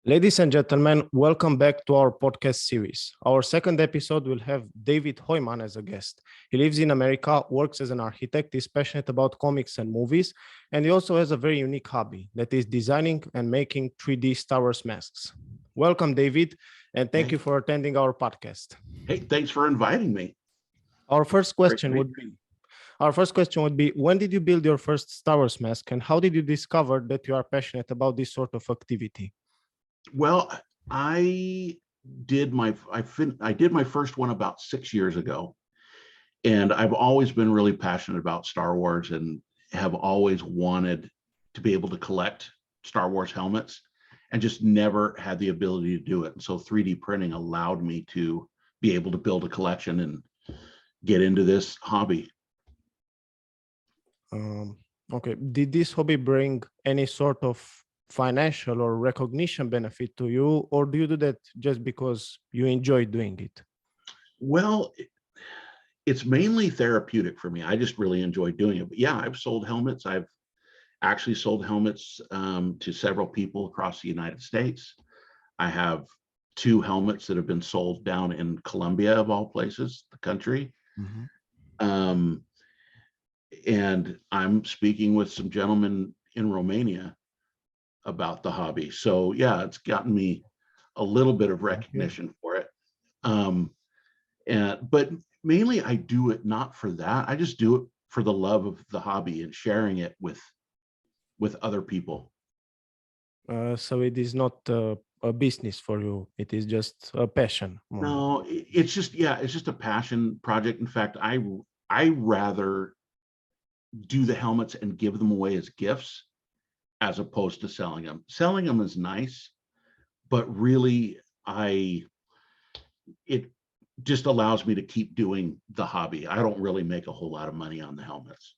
Ladies and gentlemen, welcome back to our podcast series. Our second episode will have David Heumann as a guest. He lives in America, works as an architect, is passionate about comics and movies, and he also has a very unique hobby, that is designing and making 3D Star Wars masks. Welcome, David, and thank you for attending our podcast. Hey, thanks for inviting me. Our first question would be, when did you build your first Star Wars mask, and how did you discover that you are passionate about this sort of activity? Well, I did my first one about 6 years ago, and I've always been really passionate about Star Wars and have always wanted to be able to collect Star Wars helmets and just never had the ability to do it. And so 3D printing allowed me to be able to build a collection and get into this hobby. Okay. Did this hobby bring any sort of financial or recognition benefit to you, or do you do that just because you enjoy doing it? Well, it's mainly therapeutic for me. I just really enjoy doing it. But yeah, I've sold helmets. I've actually sold helmets to several people across the United States. I have 2 helmets that have been sold down in Colombia, of all places, the country. Mm-hmm. And I'm speaking with some gentlemen in Romania about the hobby. So yeah, it's gotten me a little bit of recognition for it. But mainly I do it not for that. I just do it for the love of the hobby and sharing it with other people. So it is not a business for you. It is just a passion. No, it's just a passion project. In fact, I rather do the helmets and give them away as gifts as opposed to selling them. Selling them is nice, but really it just allows me to keep doing the hobby. I don't really make a whole lot of money on the helmets.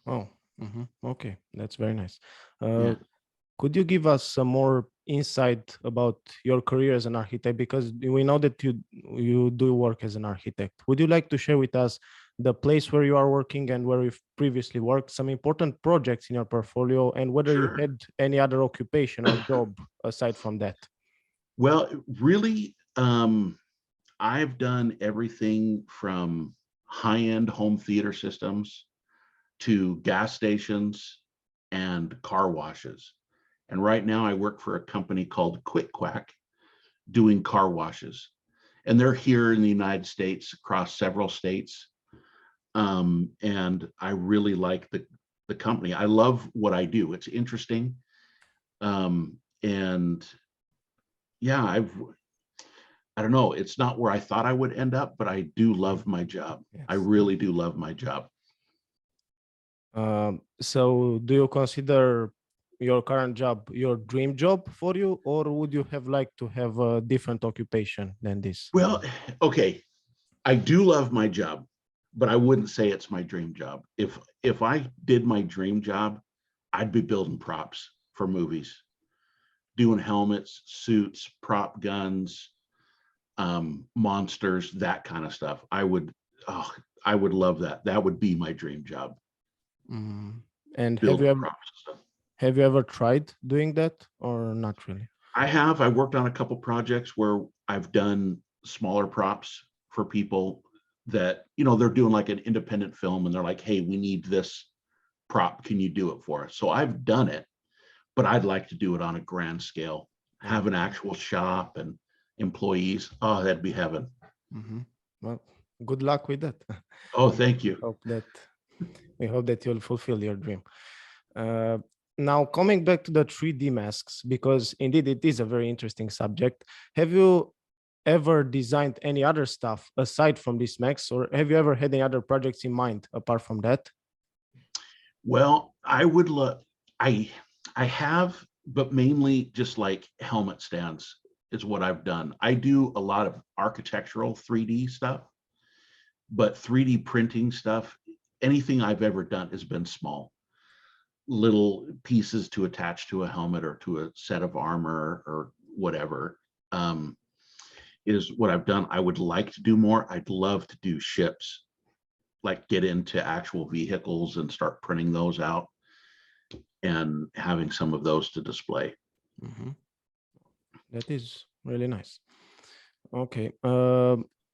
Oh, okay. That's very nice. Yeah. Could you give us some more insight about your career as an architect? Because we know that you do work as an architect. Would you like to share with us the place where you are working and where you've previously worked, some important projects in your portfolio, and whether you had any other occupation or job aside from that? Well, really, I've done everything from high-end home theater systems to gas stations and car washes. And right now I work for a company called Quick Quack doing car washes. And they're here in the United States, across several states. And I really like the company. I love what I do. It's interesting. And yeah, I don't know, it's not where I thought I would end up, but I do love my job. Yes. I really do love my job. So do you consider your current job your dream job for you, or would you have liked to have a different occupation than this? Well, okay, I do love my job, but I wouldn't say it's my dream job. If I did my dream job, I'd be building props for movies, doing helmets, suits, prop guns, monsters, that kind of stuff. I would love that. That would be my dream job. And have you ever tried doing that or not really? I have. I worked on a couple projects where I've done smaller props for people that, they're doing like an independent film and they're like, hey, we need this prop. Can you do it for us? So I've done it, but I'd like to do it on a grand scale, have an actual shop and employees. Oh, that'd be heaven. Well, good luck with that. Oh, thank you. We hope that you'll fulfill your dream. Now, coming back to the 3D masks, because indeed it is a very interesting subject. Have you ever designed any other stuff aside from these masks, or have you ever had any other projects in mind apart from that? Well, I have, but mainly just like helmet stands is what I've done. I do a lot of architectural 3D stuff, but 3D printing stuff, anything I've ever done has been small, little pieces to attach to a helmet or to a set of armor or whatever, is what I've done. I would like to do more. I'd love to do ships, like get into actual vehicles and start printing those out and having some of those to display. That is really nice. Okay.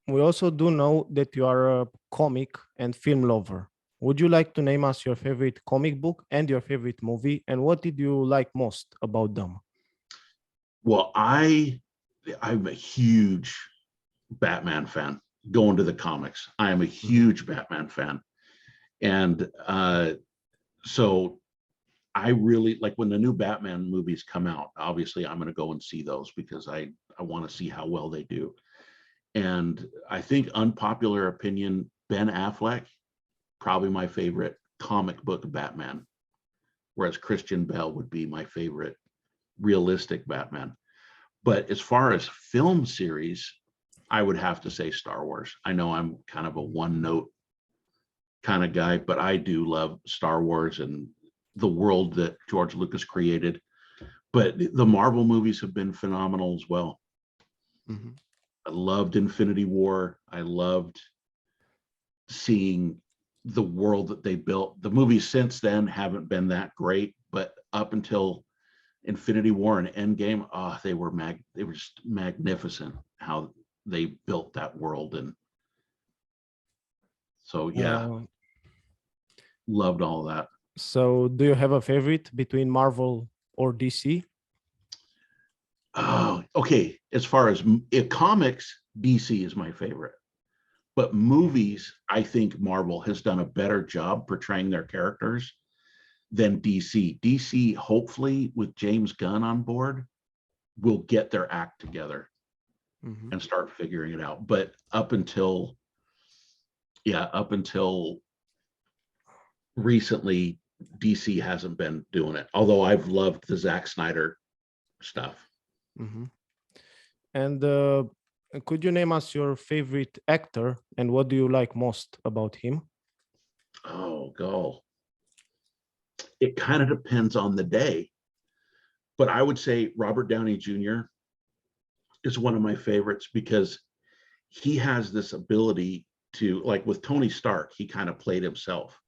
We also do know that you are a comic and film lover. Would you like to name us your favorite comic book and your favorite movie? And what did you like most about them? Well, I'm a huge Batman fan. Going to the comics, I am a Mhm. huge Batman fan, and so I really like when the new Batman movies come out. Obviously, I'm going to go and see those because I want to see how well they do. And I think unpopular opinion, Ben Affleck, probably my favorite comic book Batman, whereas Christian Bale would be my favorite realistic Batman. But as far as film series, I would have to say Star Wars. I know I'm kind of a one note kind of guy, but I do love Star Wars and the world that George Lucas created. But the Marvel movies have been phenomenal as well. Mhm. I loved Infinity War. I loved seeing the world that they built. The movies since then haven't been that great, but up until Infinity War and Endgame, they were just magnificent how they built that world. And so yeah, Uh, loved all of that. so, do you have a favorite between Marvel or DC? Oh, okay. As far as comics, DC is my favorite. But movies, I think Marvel has done a better job portraying their characters than DC. DC, hopefully, with James Gunn on board, will get their act together Mhm. and start figuring it out. But up until recently, DC hasn't been doing it. Although I've loved the Zack Snyder stuff. Mhm. And could you name us your favorite actor and what do you like most about him? Oh, go. It kind of depends on the day. But I would say Robert Downey Jr. is one of my favorites because he has this ability to, like with Tony Stark, he kind of played himself,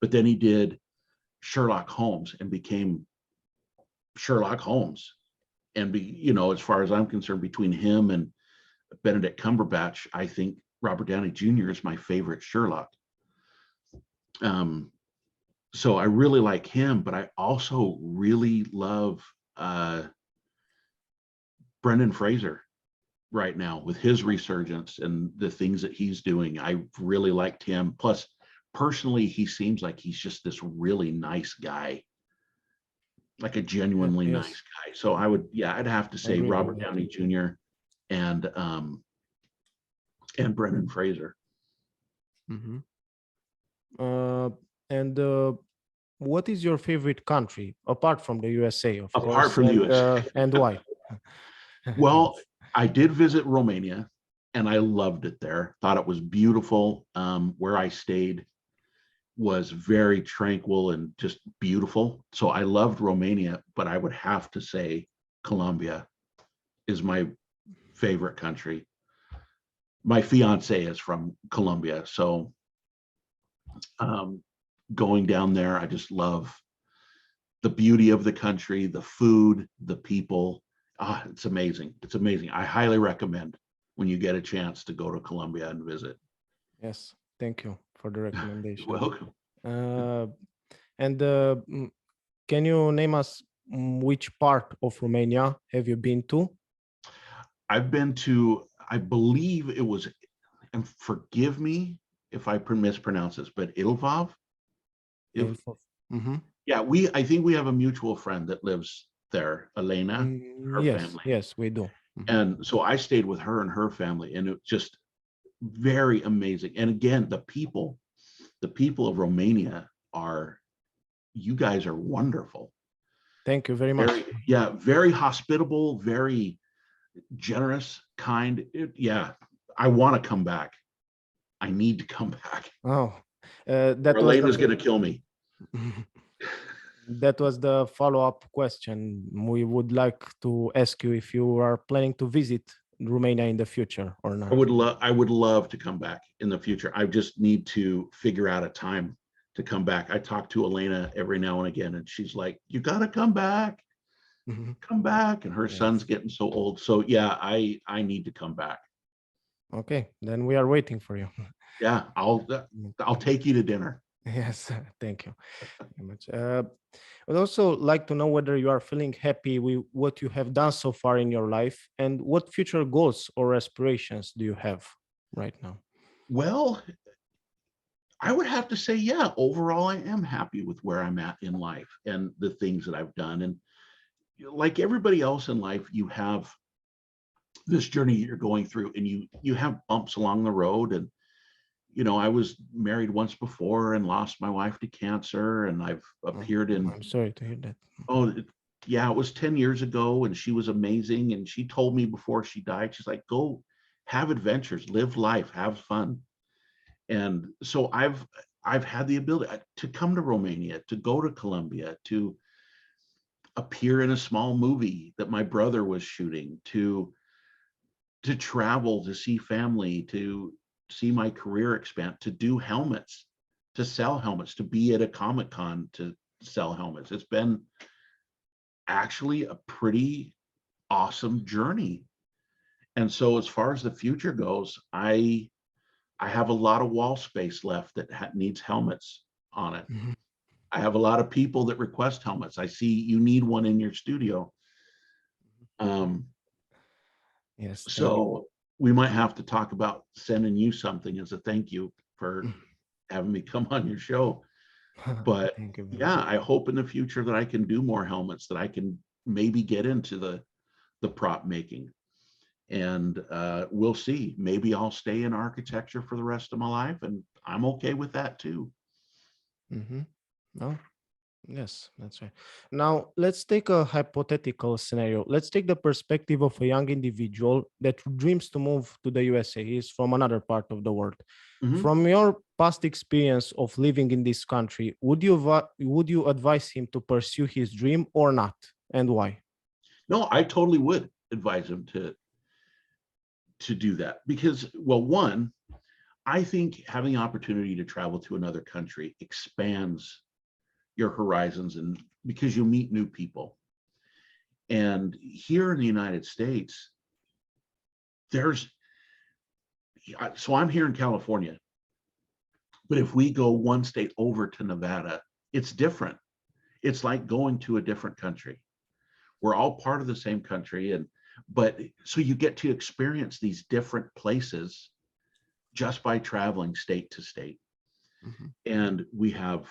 but then he did Sherlock Holmes and became Sherlock Holmes. And as far as I'm concerned, between him and Benedict Cumberbatch, I think Robert Downey Jr. is my favorite Sherlock. Um, so I really like him, but I also really love uh, Brendan Fraser right now with his resurgence and the things that he's doing. I really liked him. Plus, personally, he seems like he's just this really nice guy, like a genuinely Yes, nice guy. So I'd have to I say agree with Robert that. Downey Jr. and Brendan Fraser. Mhm. Uh, and what is your favorite country apart from the USA, of Apart course, from the US. and why? Well, I did visit Romania and I loved it there. Thought it was beautiful. Where I stayed was very tranquil and just beautiful. So I loved Romania, but I would have to say Colombia is my favorite country. My fiance is from Colombia, so um, going down there, I just love the beauty of the country, the food, the people. It's amazing. It's amazing. I highly recommend when you get a chance to go to Colombia and visit. Yes, thank you for the You're recommendation. welcome. Uh, and can you name us which part of Romania have you been to? I've been to, I believe it was, and forgive me if I mispronounce this, but Ilvav. If Mhm. Yeah, I think we have a mutual friend that lives there, Elena, her Yes, family. yes, we do. Mhm. And so I stayed with her and her family, and it just very amazing. And again, the people of Romania are, you guys are wonderful. Thank you very much. Very hospitable, very generous, kind. Yeah, I want to come back. I need to come back. Oh, Or that was Elena's the going to kill me. that was the follow-up question. We would like to ask you if you are planning to visit Romania in the future or not. I would love to come back in the future. I just need to figure out a time to come back. I talk to Elena every now and again, and she's like, "You got to come back." come back. And her son's Yes. getting so old. So yeah, I need to come back. Okay, then we are waiting for you. Yeah, I'll take you to dinner. Yes, thank you very much. I'd also like to know whether you are feeling happy with what you have done so far in your life and what future goals or aspirations do you have right now? Well, I would have to say, yeah, overall, I am happy with where I'm at in life and the things that I've done. And like everybody else in life, you have this journey you're going through, and you have bumps along the road. And I was married once before and lost my wife to cancer, and I've Oh, appeared in, I'm sorry to hear that. oh, yeah, it was 10 years ago, and she was amazing. And she told me before she died, she's like, go have adventures, live life, have fun. And so I've had the ability to come to Romania, to go to Colombia, to appear in a small movie that my brother was shooting, to travel, to see family, to see my career expand, to do helmets, to sell helmets, to be at a Comic-Con to sell helmets. It's been actually a pretty awesome journey. And so as far as the future goes, I have a lot of wall space left that needs helmets on it. Mhm. I have a lot of people that request helmets. I see you need one in your studio. Um, Yes, thank you. so we might have to talk about sending you something as a thank you for having me come on your show. But Thank you very much. yeah, I hope in the future that I can do more helmets, that I can maybe get into the prop making. And we'll see. Maybe I'll stay in architecture for the rest of my life, and I'm okay with that too. No, yes, that's right. Now, let's take a hypothetical scenario. Let's take the perspective of a young individual that dreams to move to the USA. He's from another part of the world. Mhm. From your past experience of living in this country, would you advise him to pursue his dream or not, and why? No, I totally would advise him to do that because, well, one, I think having the opportunity to travel to another country expands your horizons, and because you meet new people. And here in the United States, there's so I'm here in California, but if we go one state over to Nevada, it's different. It's like going to a different country. We're all part of the same country, and but so you get to experience these different places just by traveling state to state. Mhm. And we have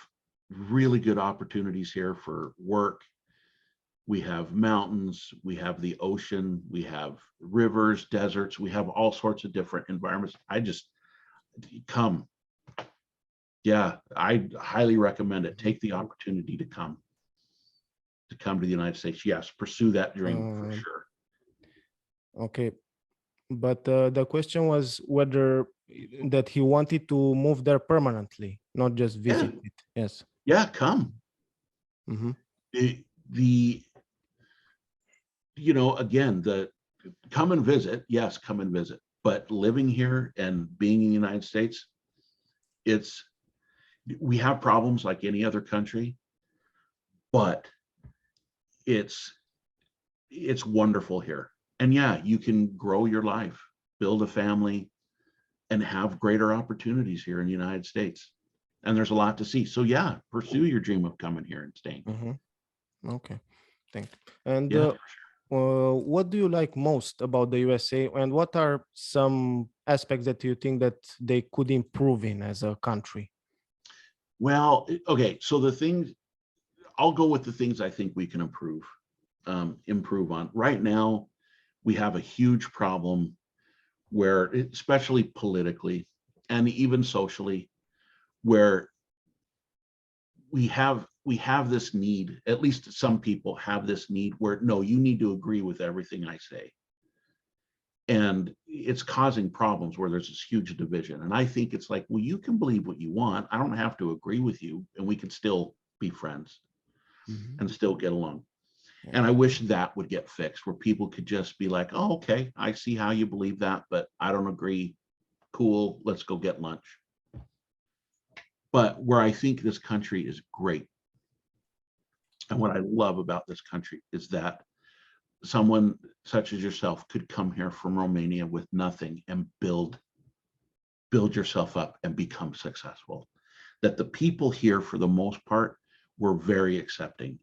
really good opportunities here for work. We have mountains, we have the ocean, we have rivers, deserts, we have all sorts of different environments. I just come. Yeah, I highly recommend it. Take the opportunity to come to the United States. Yes, pursue that dream for Um, sure. okay, but the question was whether that he wanted to move there permanently, not just Yeah, visit it. Yes. yeah, come. Hmm. The again, the come and visit. Yes, come and visit. But living here and being in the United States, it's we have problems like any other country, but it's it's wonderful here. And yeah, you can grow your life, build a family, and have greater opportunities here in the United States. And there's a lot to see. So yeah, pursue your dream of coming here and staying. Hmm. Okay, thank you. And Yeah. what do you like most about the USA, and what are some aspects that you think that they could improve in as a country? Well, okay. So the things I'll go with the things I think we can improve on. Right now, we have a huge problem where, especially politically and even socially, where we have this need, at least some people have this need where no, you need to agree with everything I say. And it's causing problems where there's this huge division. And I think it's like, well, you can believe what you want. I don't have to agree with you, and we can still be friends Hmm. and still get along. Yeah. And I wish that would get fixed where people could just be like, oh, okay, I see how you believe that, but I don't agree. Cool, let's go get lunch. But where I think this country is great And what I love about this country is that someone such as yourself could come here from Romania with nothing and build yourself up and become successful. That the people here, for the most part, were very accepting.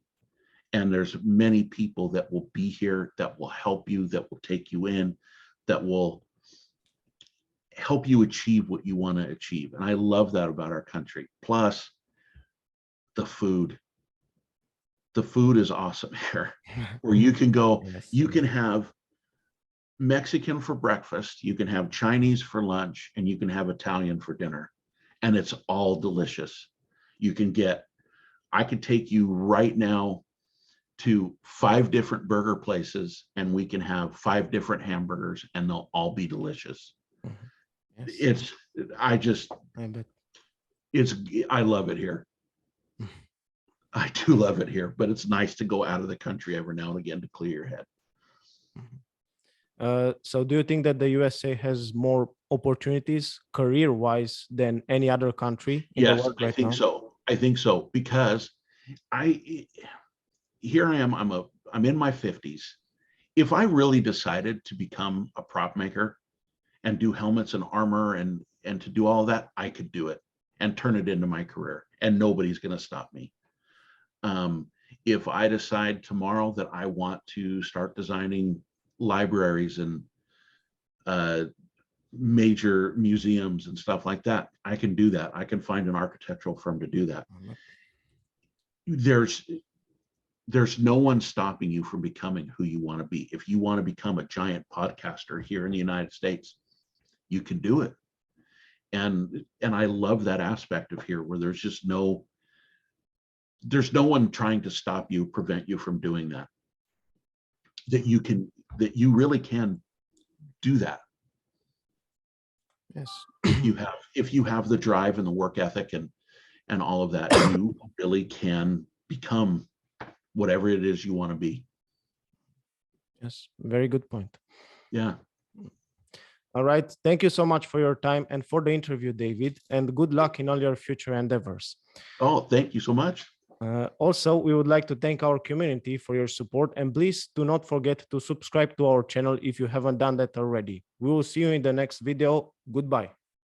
And there's many people that will be here, that will help you, that will take you in, that will help you achieve what you want to achieve. And I love that about our country. Plus, the food. The food is awesome here, where you can go, Yes. you can have Mexican for breakfast, you can have Chinese for lunch, and you can have Italian for dinner. And it's all delicious. You can get, I could take you right now to 5 different burger places, and we can have 5 different hamburgers, and they'll all be delicious. Yes. I bet. I love it here. I do love it here, but it's nice to go out of the country every now and again to clear your head. So do you think that the USA has more opportunities career-wise than any other country in the Yes, world I right think now? so. I think so, because here I am, I'm in my 50s. If I really decided to become a prop maker and do helmets and armor and to do all that, I could do it and turn it into my career, and nobody's going to stop me. If I decide tomorrow that I want to start designing libraries and major museums and stuff like that, I can do that. I can find an architectural firm to do that. There's no one stopping you from becoming who you want to be. If you want to become a giant podcaster here in the United States, you can do it. And I love that aspect of here, where there's no one trying to stop you, prevent you from doing that. That you really can do that. Yes. If you have the drive and the work ethic and all of that, you really can become whatever it is you want to be. Yes, very good point. Yeah. All right. Thank you so much for your time and for the interview, David, and good luck in all your future endeavors. Oh, thank you so much. Also, we would like to thank our community for your support, and please do not forget to subscribe to our channel if you haven't done that already. We will see you in the next video. Goodbye.